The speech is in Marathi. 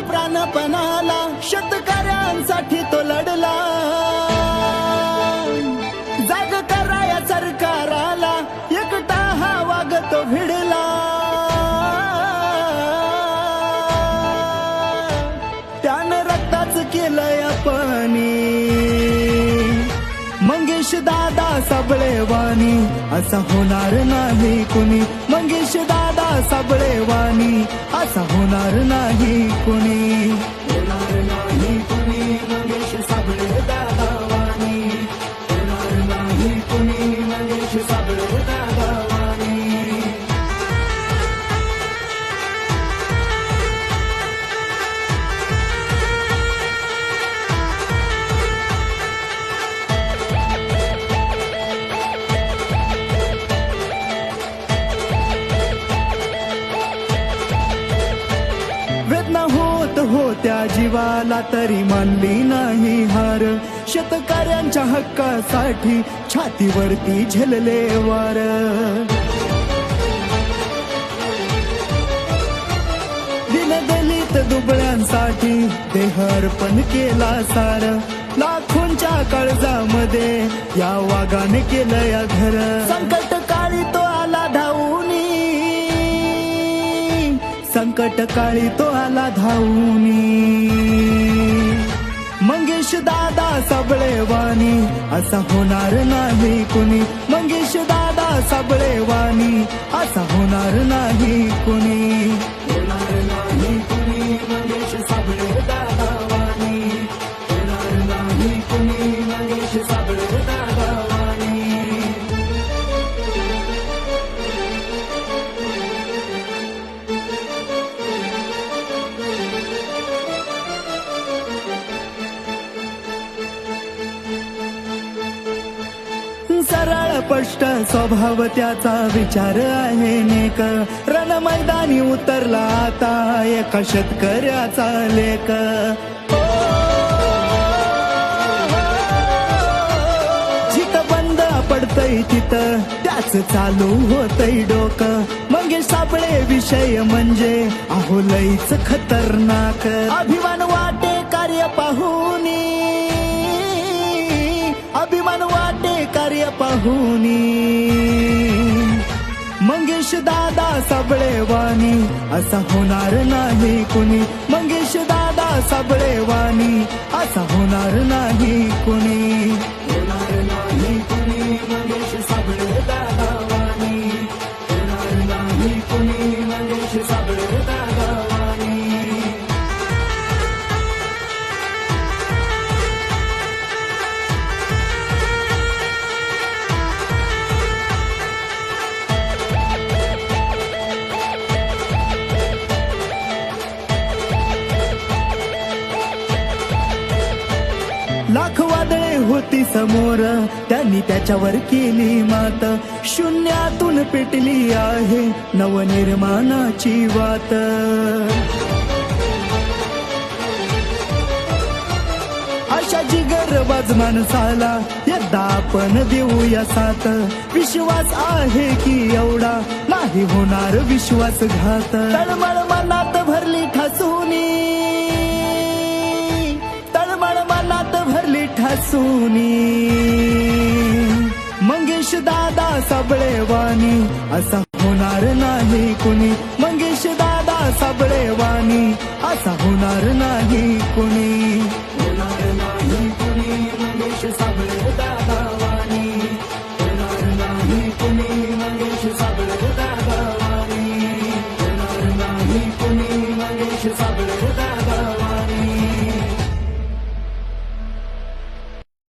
प्राणपणाला शेतकऱ्यांसाठी तो लढला जाग कराया सरकाराला एकटा हा वागतो भिडला त्यानं रक्ताच केलंय पाणी मंगेश दादा साबळेवाणी असा होणार नाही कुणी मंगेश दादा साबळेवाणी असा होणार नाही कुणी होणार नाही कुणी मंगेश साबळे दादा वाणी होणार नाही कुणी मंगेश साबळे दादा वाणी वेदना होत्या जीवाला तरी मानली नाही हार शेतकऱ्यांच्या हक्कासाठी छातीवरती झेलले वार दलित दुबळ्यांसाठी देह अर्पण केला सार लाखोंच्या काळजामध्ये या वाघाने केलं या घर संकट काळी तो आला धावूनी संकट काळी तो आला धावूनी मंगेश दादा साबळेवाणी असा होणार नाही कुणी मंगेश दादा साबळेवाणी असा होणार नाही कुणी होणार नाही कुणी मंगेश साबळे दादा वाणी होणार नाही कुणी मंगेश साबळे दादा वाणी सरळ स्पष्ट स्वभाव त्याचा विचार आहे नेक रण मैदानी उतरला आता एका शेतकऱ्याचा लेख जिथं बंद पडतय तिथं त्याच चालू होतय डोकं मंगेश साबळे विषय म्हणजे अहो लईच खतरनाक अभिमान वाटे कार्य पाहुनी अभिमान वाटे कार्य पाहुनी मंगेश दादा साबळेवाणी असा होणार नाही कुणी मंगेश दादा साबळेवाणी असा होणार नाही कुणी होणार नाही कुणी मंगेश साबळे दादा वाणी होणार नाही कुणी मंगेश साबळे दादा वाणी लाख वादळे होती समोर त्यांनी त्याच्यावर केली मात शून्यातून पेटली आहे नवनिर्माणाची वात अशा जिगरबाज माणसाला यदा आपण देऊया साथ विश्वास आहे की एवढा नाही होणार विश्वासघात तळमळ मनात भरली ठासूनी भरली ठासूनी मंगेश दादा साबळेवाणी असा होणार नाही कुणी मंगेश दादा साबळेवाणी असा होणार नाही कुणी होणार नाही कुणी मंगेश